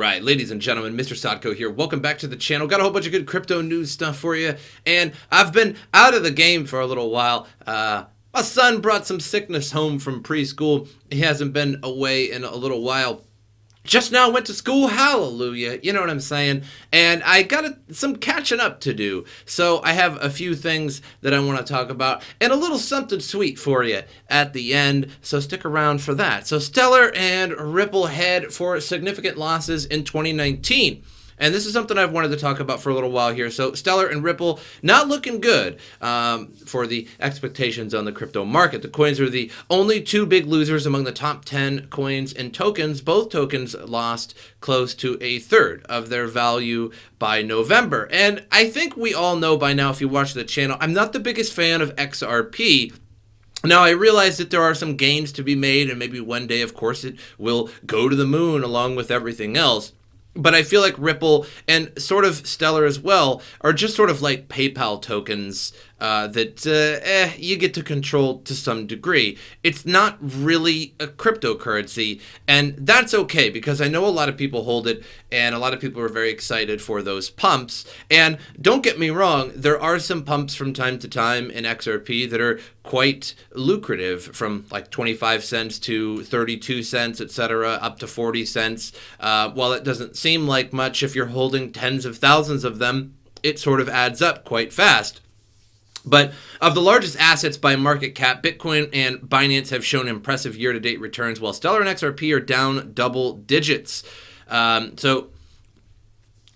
Alright, ladies and gentlemen, MrSotko here. Welcome back to the channel. Got a whole bunch of good crypto news stuff for you. And I've been out of the game for a little while. My son brought some sickness home from preschool. He hasn't been away in a little while. Just now went to school, hallelujah, you know what I'm saying? And I got some catching up to do. So I have a few things that I want to talk about and a little something sweet for you at the end. So stick around for that. So Stellar and Ripple head for significant losses in 2019. And this is something I've wanted to talk about for a little while here. So Stellar and Ripple not looking good for the expectations on the crypto market. The coins are the only two big losers among the top 10 coins and tokens. Both tokens lost close to a third of their value by November. And I think we all know by now, if you watch the channel, I'm not the biggest fan of XRP. Now, I realize that there are some gains to be made, and maybe one day, of course, it will go to the moon along with everything else. But I feel like Ripple and sort of Stellar as well are just sort of like PayPal tokens that you get to control to some degree. It's not really a cryptocurrency, and that's okay because I know a lot of people hold it, and a lot of people are very excited for those pumps. And don't get me wrong, there are some pumps from time to time in XRP that are quite lucrative, from like 25 cents to 32 cents, etc., up to 40 cents. While it doesn't seem like much if you're holding tens of thousands of them, it sort of adds up quite fast. But of the largest assets by market cap, Bitcoin and Binance have shown impressive year-to-date returns, while Stellar and XRP are down double digits. So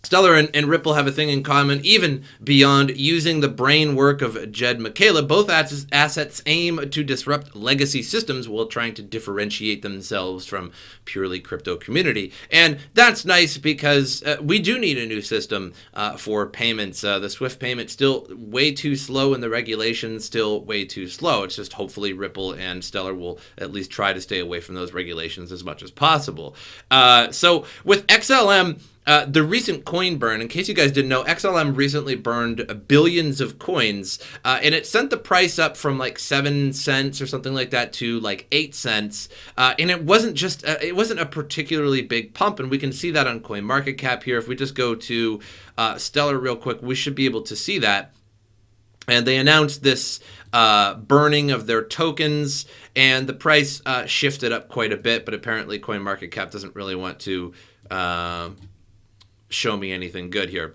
Stellar and Ripple have a thing in common, even beyond using the brain work of Jed McCaleb. Both assets aim to disrupt legacy systems while trying to differentiate themselves from purely crypto community. And that's nice because we do need a new system for payments. The SWIFT payment still way too slow, and the regulations still way too slow. It's just hopefully Ripple and Stellar will at least try to stay away from those regulations as much as possible. So with XLM, the recent coin burn, in case you guys didn't know, XLM recently burned billions of coins, and it sent the price up from like 7 cents or something like that to like 8 cents. And it wasn't just, it wasn't a particularly big pump, and we can see that on CoinMarketCap here. If we just go to Stellar real quick, we should be able to see that. And they announced this burning of their tokens, and the price shifted up quite a bit, but apparently CoinMarketCap doesn't really want to show me anything good here.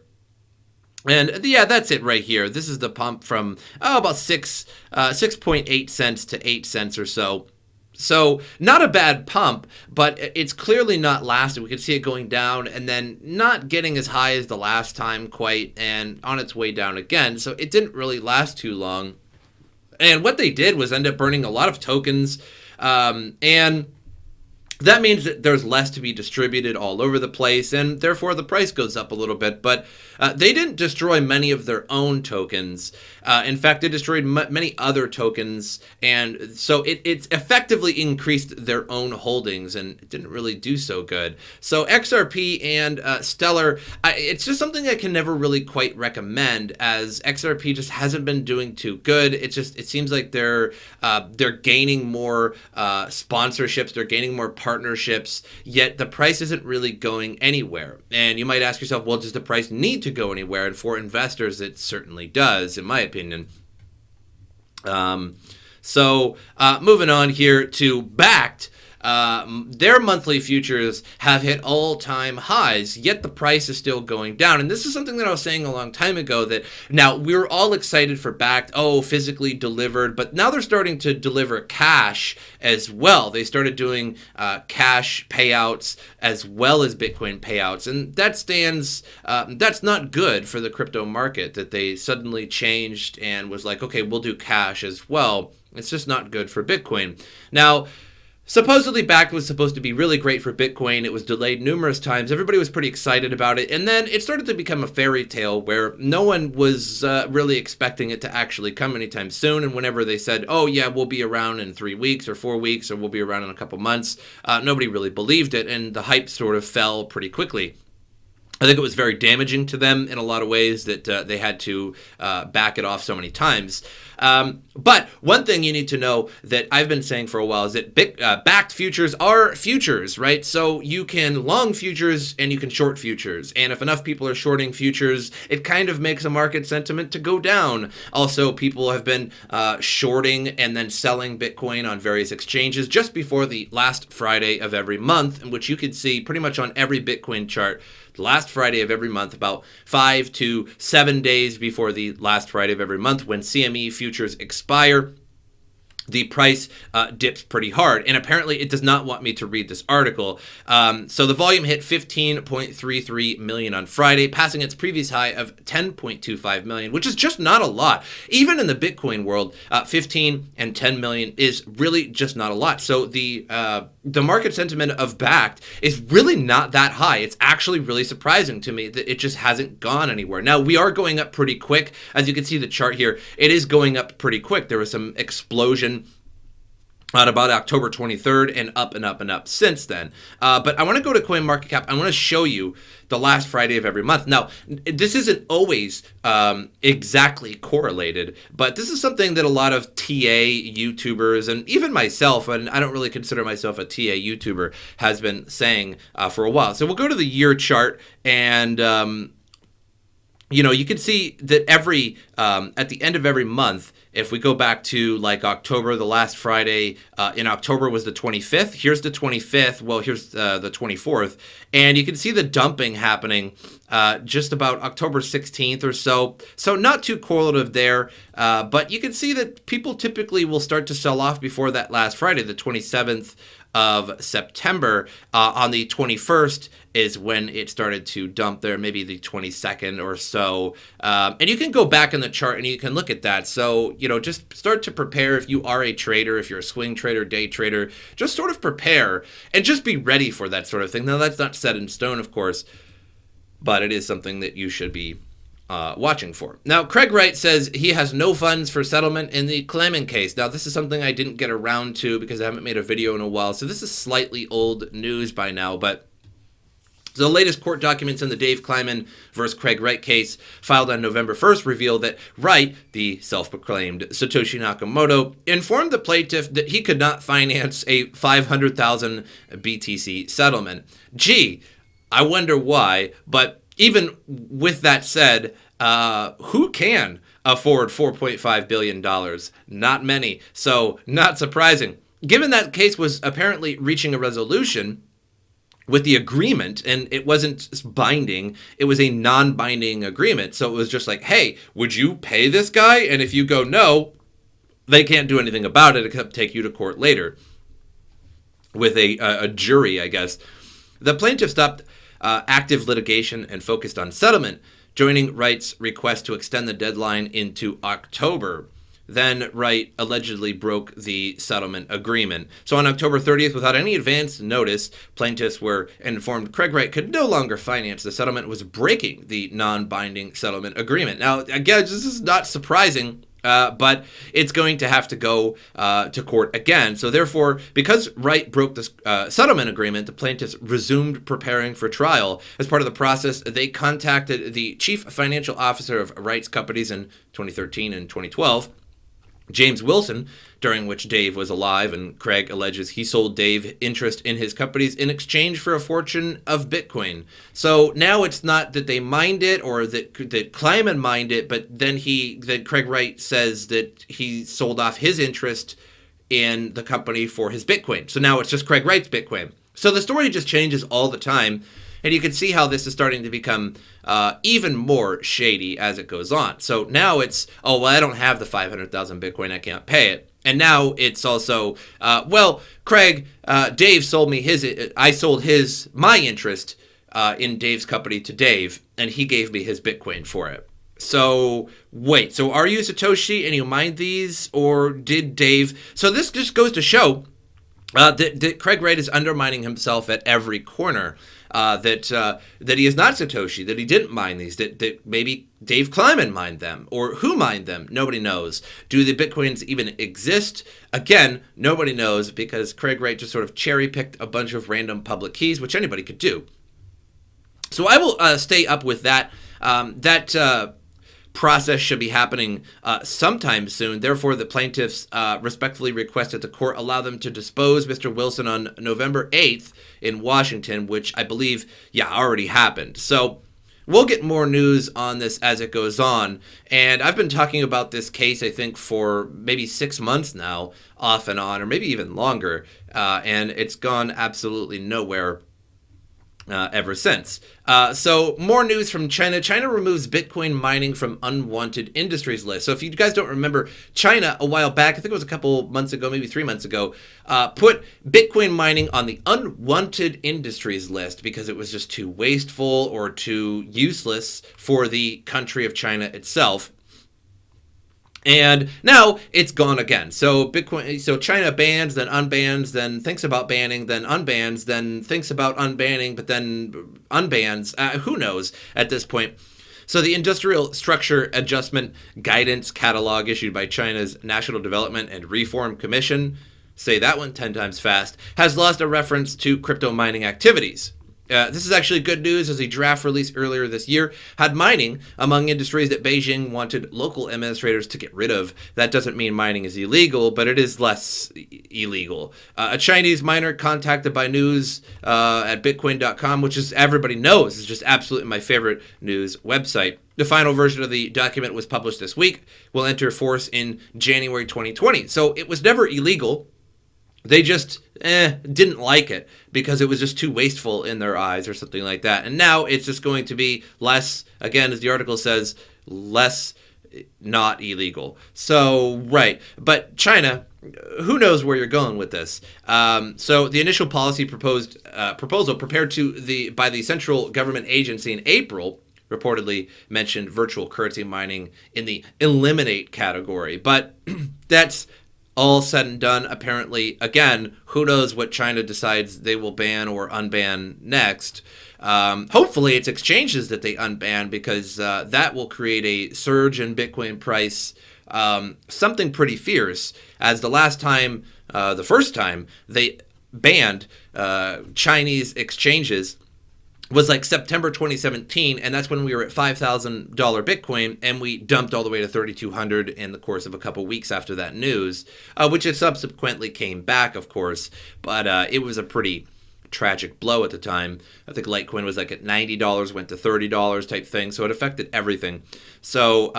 And yeah, that's it right here. This is the pump from about 6.8 cents to 8 cents or so. So not a bad pump, but it's clearly not lasting. We can see it going down and then not getting as high as the last time quite, and on its way down again. So it didn't really last too long. And what they did was end up burning a lot of tokens, and that means that there's less to be distributed all over the place, and therefore the price goes up a little bit. But they didn't destroy many of their own tokens. In fact, they destroyed many other tokens, and so it's effectively increased their own holdings, and it didn't really do so good. So XRP and Stellar, it's just something I can never really quite recommend, as XRP just hasn't been doing too good. It seems like they're gaining more sponsorships, they're gaining more partnerships, yet the price isn't really going anywhere. And you might ask yourself, well, does the price need to go anywhere? And for investors, it certainly does, in my opinion. So moving on here to bakkt. Their monthly futures have hit all-time highs, yet the price is still going down. And this is something that I was saying a long time ago, that now we were all excited for bakkt, physically delivered, but now they're starting to deliver cash as well. They started doing cash payouts as well as Bitcoin payouts, and that's not good for the crypto market, that they suddenly changed and was like, okay, we'll do cash as well. It's just not good for Bitcoin. Now, supposedly bakkt was supposed to be really great for Bitcoin. It was delayed numerous times. Everybody was pretty excited about it. And then it started to become a fairy tale where no one was really expecting it to actually come anytime soon. And whenever they said, oh yeah, we'll be around in 3 weeks or 4 weeks, or we'll be around in a couple months, nobody really believed it. And the hype sort of fell pretty quickly. I think it was very damaging to them in a lot of ways that they had to back it off so many times. But one thing you need to know that I've been saying for a while is that backed futures are futures, right? So you can long futures and you can short futures. And if enough people are shorting futures, it kind of makes a market sentiment to go down. Also, people have been shorting and then selling Bitcoin on various exchanges just before the last Friday of every month, in which you could see pretty much on every Bitcoin chart last Friday of every month, about 5 to 7 days before the last Friday of every month when CME futures expire, the price dips pretty hard. And apparently it does not want me to read this article. So the volume hit 15.33 million on Friday, passing its previous high of 10.25 million, which is just not a lot. Even in the Bitcoin world, 15 and 10 million is really just not a lot. So the market sentiment of bakkt is really not that high. It's actually really surprising to me that it just hasn't gone anywhere. Now, we are going up pretty quick. As you can see the chart here, it is going up pretty quick. There was some explosion on about October 23rd and up and up and up since then. But I want to go to CoinMarketCap. I want to show you the last Friday of every month. Now, this isn't always exactly correlated, but this is something that a lot of TA YouTubers and even myself, and I don't really consider myself a TA YouTuber, has been saying for a while. So we'll go to the year chart and you know, you can see that every at the end of every month, if we go back to like October, the last Friday in October was the 25th. Here's the 25th. Well, here's the 24th. And you can see the dumping happening just about October 16th or so. So not too correlative there. But you can see that people typically will start to sell off before that last Friday, the 27th of September. On the 21st is when it started to dump there, maybe the 22nd or so. And you can go back in the chart and you can look at that. So, you know, just start to prepare if you are a trader, if you're a swing trader, day trader, just sort of prepare and just be ready for that sort of thing. Now, that's not set in stone, of course, but it is something that you should be watching for. Now, Craig Wright says he has no funds for settlement in the Kleiman case. Now, this is something I didn't get around to because I haven't made a video in a while, so this is slightly old news by now, but the latest court documents in the Dave Kleiman versus Craig Wright case filed on November 1st reveal that Wright, the self-proclaimed Satoshi Nakamoto, informed the plaintiff that he could not finance a 500,000 BTC settlement. Gee, I wonder why, but even with that said, who can afford $4.5 billion? Not many. So not surprising. Given that case was apparently reaching a resolution with the agreement, and it wasn't binding, it was a non-binding agreement. So it was just like, hey, would you pay this guy? And if you go no, they can't do anything about it except take you to court later with a jury, I guess. The plaintiff stopped active litigation and focused on settlement, joining Wright's request to extend the deadline into October. Then Wright allegedly broke the settlement agreement. So on October 30th, without any advance notice, plaintiffs were informed Craig Wright could no longer finance the settlement, was breaking the non-binding settlement agreement. Now, again, this is not surprising, but it's going to have to go to court again. So therefore, because Wright broke the settlement agreement, the plaintiffs resumed preparing for trial. As part of the process, they contacted the chief financial officer of Wright's companies in 2013 and 2012, James Wilson, during which Dave was alive, and Craig alleges he sold Dave interest in his companies in exchange for a fortune of Bitcoin. So now it's not that they mined it or that Kleiman mined it, but then Craig Wright says that he sold off his interest in the company for his Bitcoin. So now it's just Craig Wright's Bitcoin. So the story just changes all the time. And you can see how this is starting to become even more shady as it goes on. So now it's, oh, well, I don't have the 500,000 Bitcoin, I can't pay it. And now it's also, well, Craig, Dave sold me I sold my interest in Dave's company to Dave, and he gave me his Bitcoin for it. So wait, so are you Satoshi and you mined these, or did Dave? So this just goes to show that Craig Wright is undermining himself at every corner. That he is not Satoshi, that he didn't mine these, that maybe Dave Kleiman mined them, or who mined them, nobody knows. Do the Bitcoins even exist? Again, nobody knows, because Craig Wright just sort of cherry-picked a bunch of random public keys, which anybody could do. So I will stay up with that. That process should be happening sometime soon. Therefore, the plaintiffs respectfully request that the court allow them to depose Mr. Wilson on November 8th in Washington, which I believe, already happened. So we'll get more news on this as it goes on. And I've been talking about this case, I think, for maybe 6 months now, off and on, or maybe even longer. And it's gone absolutely nowhere ever since. So more news from China. China removes Bitcoin mining from unwanted industries list. So if you guys don't remember, China a while back, I think it was a couple months ago, maybe 3 months ago, put Bitcoin mining on the unwanted industries list because it was just too wasteful or too useless for the country of China itself. And now it's gone again. So China bans, then unbans, then thinks about banning, then unbans, then thinks about unbanning, but then unbans. Who knows at this point? So the Industrial Structure Adjustment Guidance Catalog issued by China's National Development and Reform Commission, say that one 10 times fast, has lost a reference to crypto mining activities. This is actually good news, as a draft released earlier this year had mining among industries that Beijing wanted local administrators to get rid of. That doesn't mean mining is illegal, but it is less illegal. A Chinese miner contacted by news at Bitcoin.com, which is everybody knows is just absolutely my favorite news website. The final version of the document was published this week, will enter force in January 2020. So it was never illegal. They just didn't like it because it was just too wasteful in their eyes or something like that. And now it's just going to be less, again, as the article says, less not illegal. So, right. But China, who knows where you're going with this? So the initial policy proposal prepared by the central government agency in April reportedly mentioned virtual currency mining in the eliminate category. But that's all said and done, apparently. Again, who knows what China decides they will ban or unban next. Hopefully it's exchanges that they unban, because that will create a surge in Bitcoin price, something pretty fierce, as the first time they banned Chinese exchanges was like September 2017, and that's when we were at $5,000 Bitcoin, and we dumped all the way to 3,200 in the course of a couple weeks after that news, which it subsequently came back, of course, but it was a pretty tragic blow at the time. I think Litecoin was like at $90, went to $30 type thing, so it affected everything. So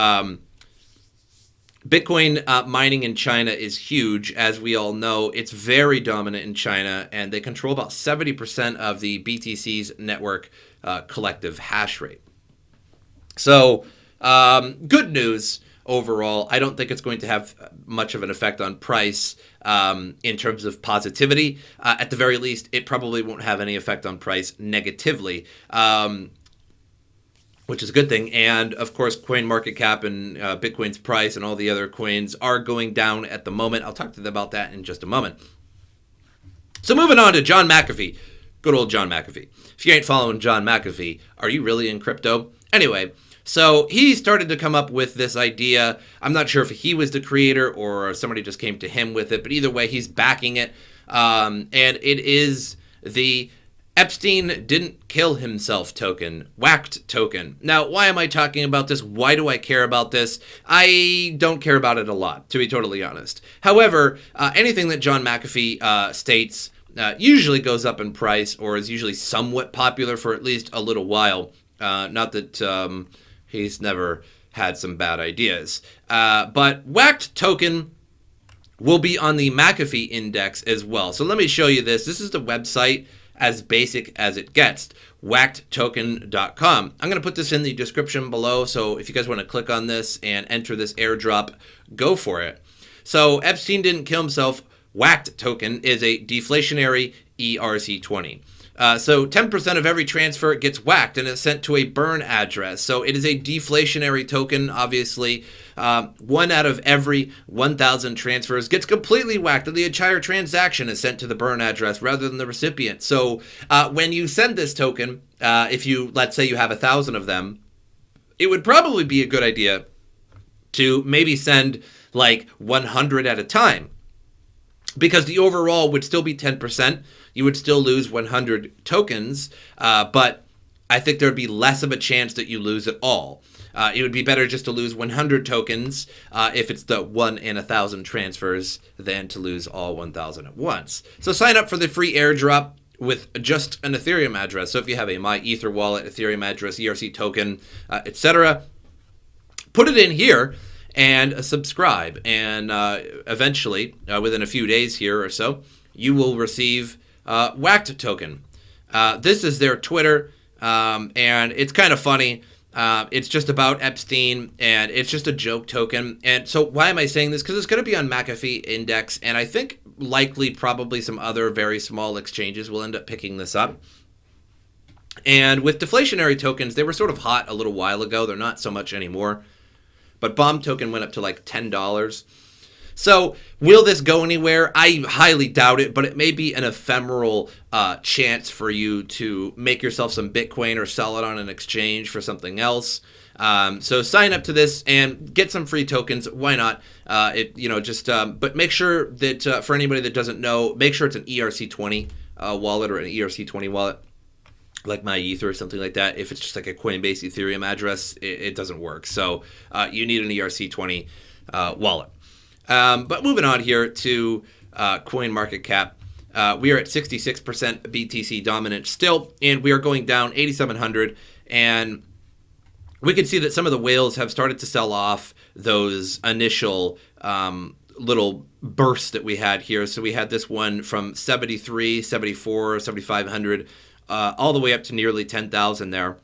Bitcoin mining in China is huge, as we all know. It's very dominant in China, and they control about 70% of the BTC's network collective hash rate. So, good news overall. I don't think it's going to have much of an effect on price in terms of positivity. At the very least, it probably won't have any effect on price negatively. Which is a good thing. And of course, CoinMarketCap and Bitcoin's price and all the other coins are going down at the moment. I'll talk to them about that in just a moment. So moving on to John McAfee. Good old John McAfee. If you ain't following John McAfee, are you really in crypto? Anyway, so he started to come up with this idea. I'm not sure if he was the creator or somebody just came to him with it, but either way, he's backing it. And it is the Epstein didn't kill himself token, whacked token. Now, why am I talking about this? Why do I care about this? I don't care about it a lot, to be totally honest. However, anything that John McAfee states usually goes up in price, or is usually somewhat popular for at least a little while. Not that he's never had some bad ideas. But whacked token will be on the McAfee index as well. So let me show you this. This is the website, as basic as it gets, whackedtoken.com. I'm going to put this in the description below, so if you guys want to click on this and enter this airdrop, go for it. So Epstein didn't kill himself. Whacked token is a deflationary ERC20. So 10% of every transfer gets whacked and is sent to a burn address. So it is a deflationary token, obviously. 1 out of every 1,000 transfers gets completely whacked, and the entire transaction is sent to the burn address rather than the recipient. So when you send this token, if you, let's say you have 1,000 of them, it would probably be a good idea to maybe send like 100 at a time, because the overall would still be 10%. You would still lose 100 tokens, but I think there'd be less of a chance that you lose at all. It would be better just to lose 100 tokens if it's the 1 in 1,000 transfers than to lose all 1,000 at once. So sign up for the free airdrop with just an Ethereum address. So if you have a MyEther wallet, Ethereum address, ERC token, etc., put it in here and subscribe. And eventually, within a few days here or so, you will receive bakkt token. This is their Twitter, and it's kind of funny. It's just about Epstein, and it's just a joke token. And so why am I saying this? Because it's going to be on McAfee Index, and I think likely probably some other very small exchanges will end up picking this up. And with deflationary tokens, they were sort of hot a little while ago. They're not so much anymore. But Bomb token went up to like $10. So will this go anywhere? I highly doubt it, but it may be an ephemeral chance for you to make yourself some Bitcoin or sell it on an exchange for something else. So sign up to this and get some free tokens. Why not? But make sure that for anybody that doesn't know, make sure it's an ERC20 wallet or an ERC20 wallet, like MyEther or something like that. If it's just like a Coinbase Ethereum address, it doesn't work. So you need an ERC20 wallet. But moving on here to coin market cap, we are at 66% BTC dominant still, and we are going down 8,700. And we can see that some of the whales have started to sell off those initial little bursts that we had here. So we had this one from 73, 74, 7,500, all the way up to nearly 10,000 there.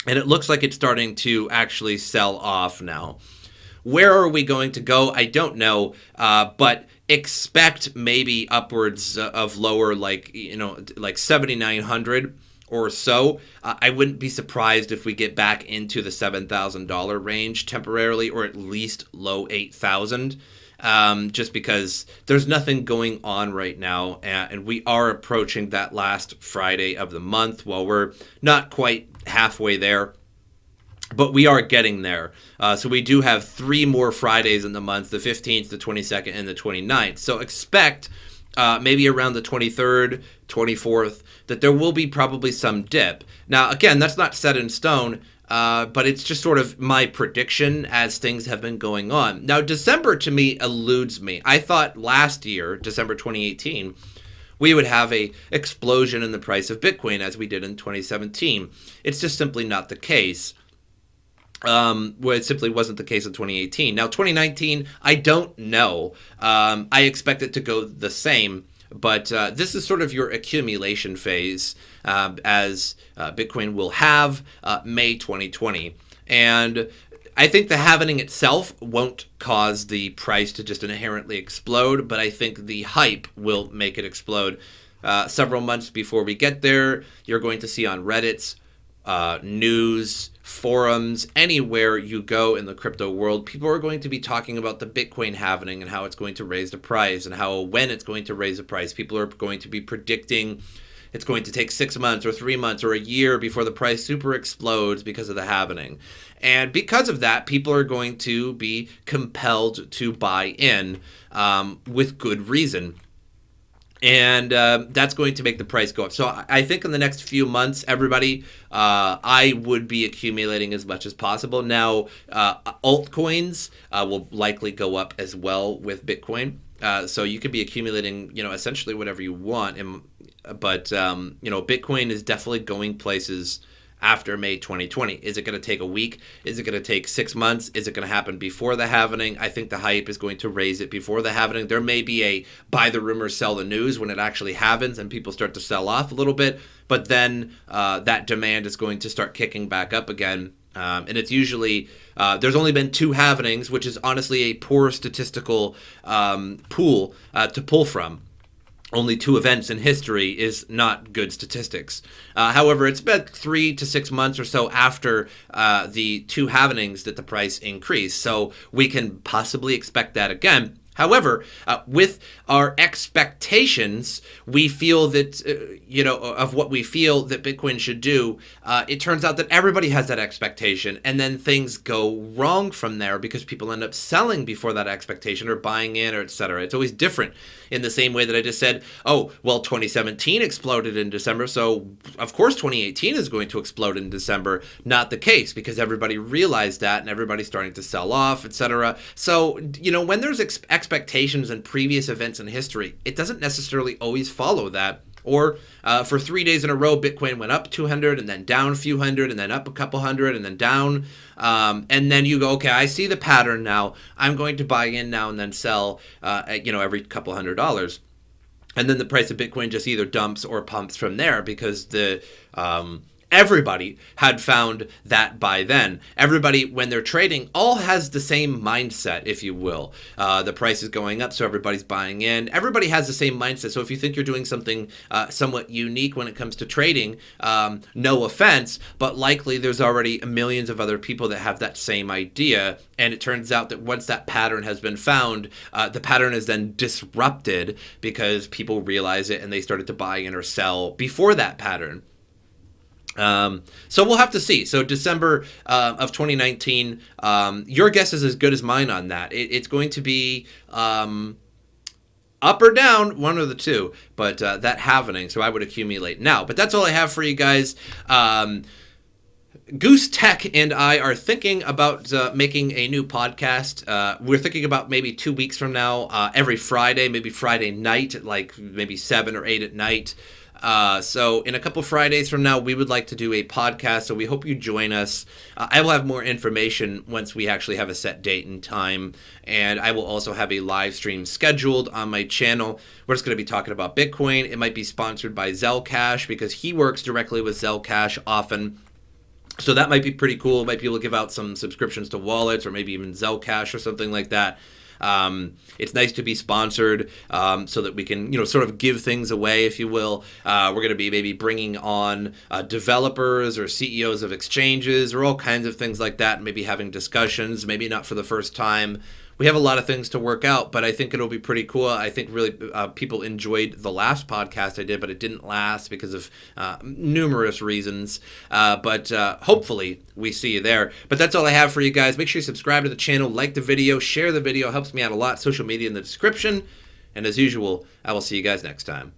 And it looks like it's starting to actually sell off now. Where are we going to go? I don't know, but expect maybe upwards of lower, like 7,900 or so. I wouldn't be surprised if we get back into the $7,000 range temporarily, or at least low 8,000. Just because there's nothing going on right now, and we are approaching that last Friday of the month. Well, we're not quite halfway there, but we are getting there. So we do have 3 more Fridays in the month, the 15th, the 22nd, and the 29th. So expect maybe around the 23rd, 24th, that there will be probably some dip. Now, again, that's not set in stone, but it's just sort of my prediction as things have been going on. Now, December to me eludes me. I thought last year, December 2018, we would have a explosion in the price of Bitcoin as we did in 2017. It's just simply not the case. It simply wasn't the case in 2018. Now, 2019, I don't know. I expect it to go the same, but this is sort of your accumulation phase as Bitcoin will have May 2020. And I think the halving itself won't cause the price to just inherently explode, but I think the hype will make it explode. Several months before we get there, you're going to see on Reddit's news, forums, anywhere you go in the crypto world, people are going to be talking about the Bitcoin halving and how it's going to raise the price and how when it's going to raise the price. People are going to be predicting it's going to take 6 months or 3 months or a year before the price super explodes because of the halving. And because of that, people are going to be compelled to buy in with good reason. And that's going to make the price go up. So I think in the next few months, everybody, I would be accumulating as much as possible. Now, altcoins will likely go up as well with Bitcoin. So you could be accumulating, essentially whatever you want. But Bitcoin is definitely going places after May 2020. Is it going to take a week? Is it going to take 6 months? Is it going to happen before the halving? I think the hype is going to raise it before the halving. There may be a buy the rumor, sell the news when it actually happens and people start to sell off a little bit, but then that demand is going to start kicking back up again. And it's usually, there's only been 2 halvings, which is honestly a poor statistical pool to pull from. Only 2 events in history is not good statistics. However, it's been 3 to 6 months or so after the 2 halvings that the price increased. So we can possibly expect that again. However, with our expectations, we feel that, of what we feel that Bitcoin should do, it turns out that everybody has that expectation, and then things go wrong from there because people end up selling before that expectation or buying in or et cetera. It's always different in the same way that I just said, oh, well, 2017 exploded in December, so of course 2018 is going to explode in December. Not the case, because everybody realized that and everybody's starting to sell off, et cetera. So, when there's expectations in previous events in history, it doesn't necessarily always follow that. Or for 3 days in a row, Bitcoin went up 200 and then down a few hundred and then up a couple hundred and then down. And then you go, okay, I see the pattern now. I'm going to buy in now and then sell, every couple $100. And then the price of Bitcoin just either dumps or pumps from there because everybody had found that by then. Everybody, when they're trading, all has the same mindset, if you will. The price is going up, so everybody's buying in. Everybody has the same mindset. So if you think you're doing something somewhat unique when it comes to trading, no offense, but likely there's already millions of other people that have that same idea. And it turns out that once that pattern has been found, the pattern is then disrupted because people realize it and they started to buy in or sell before that pattern. So we'll have to see. So December of 2019, your guess is as good as mine on that. It's going to be up or down, one of the two, but that happening. So I would accumulate now. But that's all I have for you guys. Goose Tech and I are thinking about making a new podcast. We're thinking about maybe 2 weeks from now, every Friday, maybe Friday night, at like maybe 7 or 8 at night. So in a couple Fridays from now, we would like to do a podcast, so we hope you join us. I will have more information once we actually have a set date and time, and I will also have a live stream scheduled on my channel. We're just going to be talking about Bitcoin. It might be sponsored by Zellcash because he works directly with Zellcash often. So that might be pretty cool. Might be able to give out some subscriptions to wallets or maybe even Zellcash or something like that. It's nice to be sponsored so that we can, sort of give things away, if you will. We're going to be maybe bringing on developers or CEOs of exchanges or all kinds of things like that, and maybe having discussions, maybe not for the first time. We have a lot of things to work out, but I think it'll be pretty cool. I think really people enjoyed the last podcast I did, but it didn't last because of numerous reasons. But hopefully we see you there. But that's all I have for you guys. Make sure you subscribe to the channel, like the video, share the video. Helps me out a lot. Social media in the description. And as usual, I will see you guys next time.